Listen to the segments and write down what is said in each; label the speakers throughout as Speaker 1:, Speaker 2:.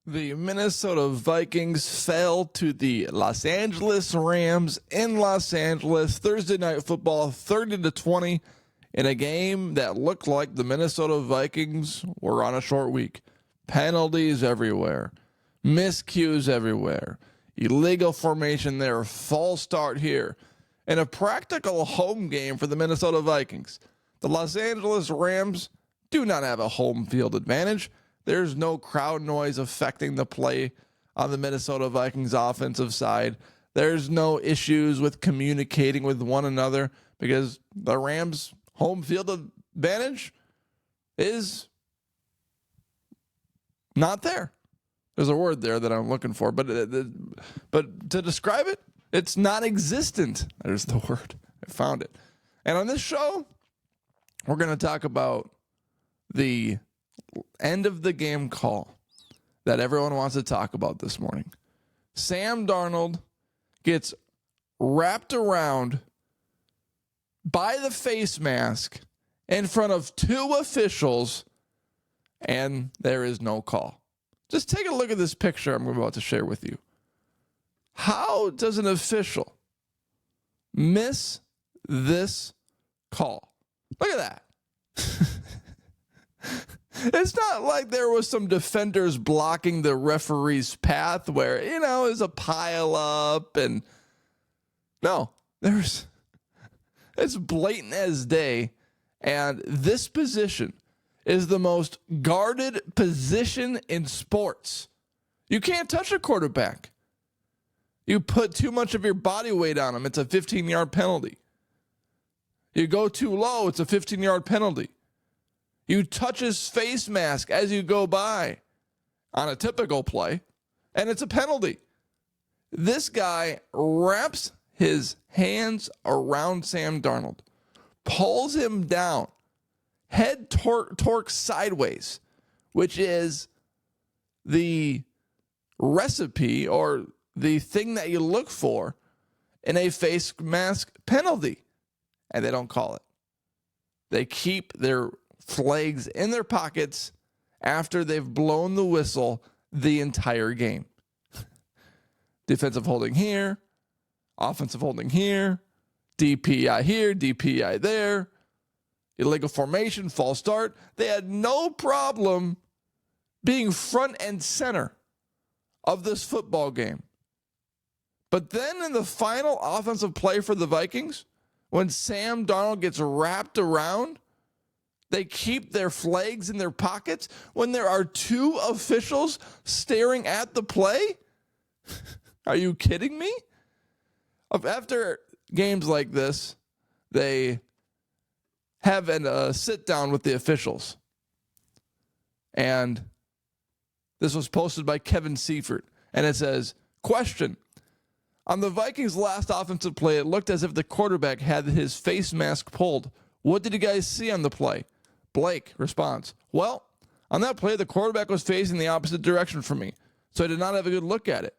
Speaker 1: The Minnesota Vikings fell to the Los Angeles Rams in Los Angeles Thursday Night Football 30-20 in a game that looked like the Minnesota Vikings were on a short week. Penalties everywhere, miscues everywhere, illegal formation there, false start here, and a practical home game for the Minnesota Vikings. The Los Angeles Rams do not have a home field advantage. There's no crowd noise affecting the play on the Minnesota Vikings offensive side. There's no issues with communicating with one another because the Rams' home field advantage is not there. There's a word there that I'm looking for, but to describe it, it's non-existent. There's the word. I found it. And on this show, we're going to talk about the end of the game call that everyone wants to talk about this morning. Sam Darnold gets wrapped around by the face mask in front of two officials, and there is no call. Just take a look at this picture I'm about to share with you. How does an official miss this call? Look at that. It's not like there was some defenders blocking the referee's path where, is a pile up and no, it's blatant as day. And this position is the most guarded position in sports. You can't touch a quarterback. You put too much of your body weight on him. It's a 15-yard penalty. You go too low. It's a 15-yard penalty. You touch his face mask as you go by on a typical play, and it's a penalty. This guy wraps his hands around Sam Darnold, pulls him down, head torque sideways, which is the recipe or the thing that you look for in a face mask penalty, and they don't call it. They keep their flags in their pockets after they've blown the whistle the entire game. Defensive holding here, offensive holding here, DPI here, DPI there, illegal formation, false start. They had no problem being front and center of this football game. But then in the final offensive play for the Vikings, when Sam Darnold gets wrapped around, they keep their flags in their pockets when there are two officials staring at the play? Are you kidding me? After games like this, they have a sit down with the officials. And this was posted by Kevin Seifert. And it says, question. On the Vikings' last offensive play, it looked as if the quarterback had his face mask pulled. What did you guys see on the play? Blake responds, well, on that play, the quarterback was facing the opposite direction from me, so I did not have a good look at it.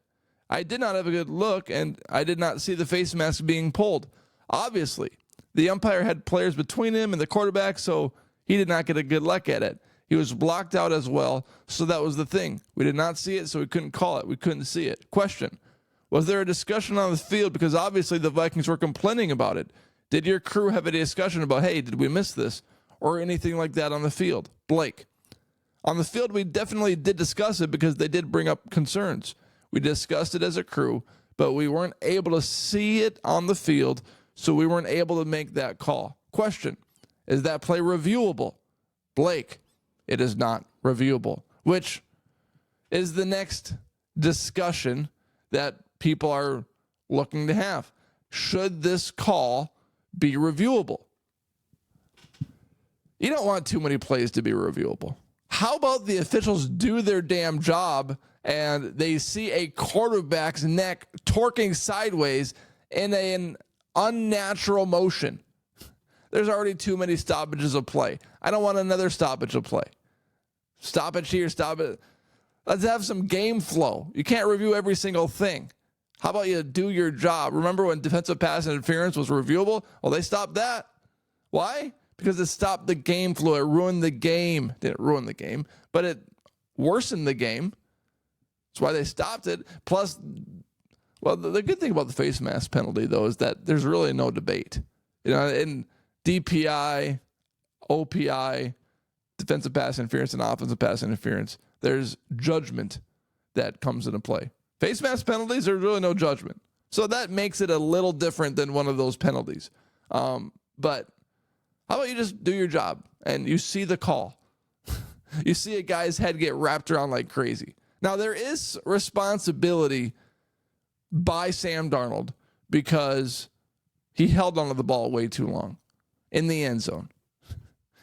Speaker 1: I did not have a good look, and I did not see the face mask being pulled. Obviously, the umpire had players between him and the quarterback, so he did not get a good look at it. He was blocked out as well, so that was the thing. We did not see it, so we couldn't call it. We couldn't see it. Question, was there a discussion on the field? Because obviously the Vikings were complaining about it. Did your crew have a discussion about, hey, did we miss this? Or anything like that on the field? Blake. On the field, we definitely did discuss it because they did bring up concerns. We discussed it as a crew, but we weren't able to see it on the field, so we weren't able to make that call. Question, is that play reviewable? Blake, it is not reviewable, which is the next discussion that people are looking to have. Should this call be reviewable? You don't want too many plays to be reviewable. How about the officials do their damn job and they see a quarterback's neck torquing sideways in an unnatural motion? There's already too many stoppages of play. I don't want another stoppage of play. Stoppage here, stop it. Let's have some game flow. You can't review every single thing. How about you do your job? Remember when defensive pass interference was reviewable? Well, they stopped that. Why? Because it stopped the game flow. It ruined the game. Didn't ruin the game, but it worsened the game. That's why they stopped it. Plus, well, the good thing about the face mask penalty, though, is that there's really no debate. In DPI, OPI, defensive pass interference, and offensive pass interference, there's judgment that comes into play. Face mask penalties, there's really no judgment. So that makes it a little different than one of those penalties. But how about you just do your job and you see the call? You see a guy's head get wrapped around like crazy. Now, there is responsibility by Sam Darnold because he held onto the ball way too long in the end zone.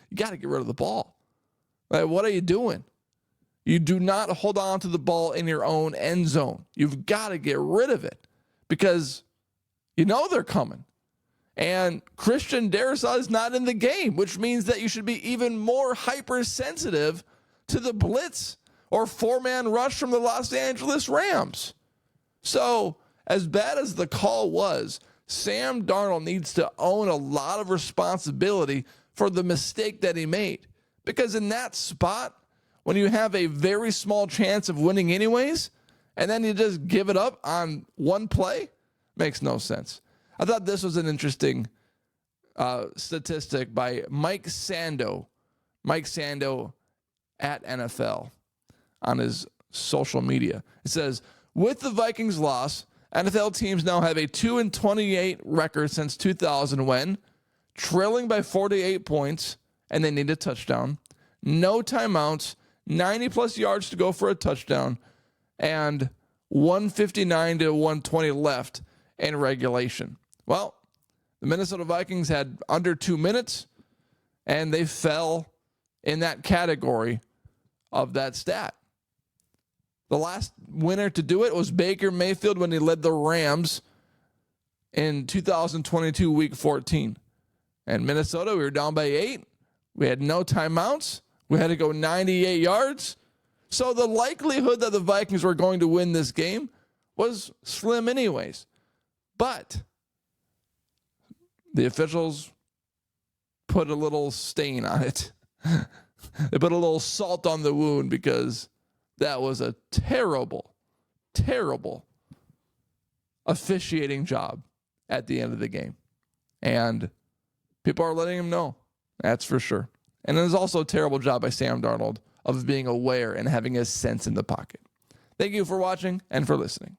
Speaker 1: You got to get rid of the ball. Like, what are you doing? You do not hold on to the ball in your own end zone. You've got to get rid of it because you know they're coming. And Christian Darrisaw is not in the game, which means that you should be even more hypersensitive to the blitz or four-man rush from the Los Angeles Rams. So, as bad as the call was, Sam Darnold needs to own a lot of responsibility for the mistake that he made. Because in that spot, when you have a very small chance of winning anyways, and then you just give it up on one play, makes no sense. I thought this was an interesting statistic by Mike Sando at NFL on his social media. It says, with the Vikings loss, NFL teams now have a 2-28 record since 2000 when trailing by 48 points and they need a touchdown, no timeouts, 90-plus yards to go for a touchdown, and 159 to 120 left in regulation. Well, the Minnesota Vikings had under 2 minutes, and they fell in that category of that stat. The last winner to do it was Baker Mayfield when he led the Rams in 2022 Week 14. And Minnesota, we were down by 8. We had no timeouts. We had to go 98 yards. So the likelihood that the Vikings were going to win this game was slim anyways. But the officials put a little stain on it. They put a little salt on the wound because that was a terrible, terrible officiating job at the end of the game. And people are letting him know. That's for sure. And it was also a terrible job by Sam Darnold of being aware and having his sense in the pocket. Thank you for watching and for listening.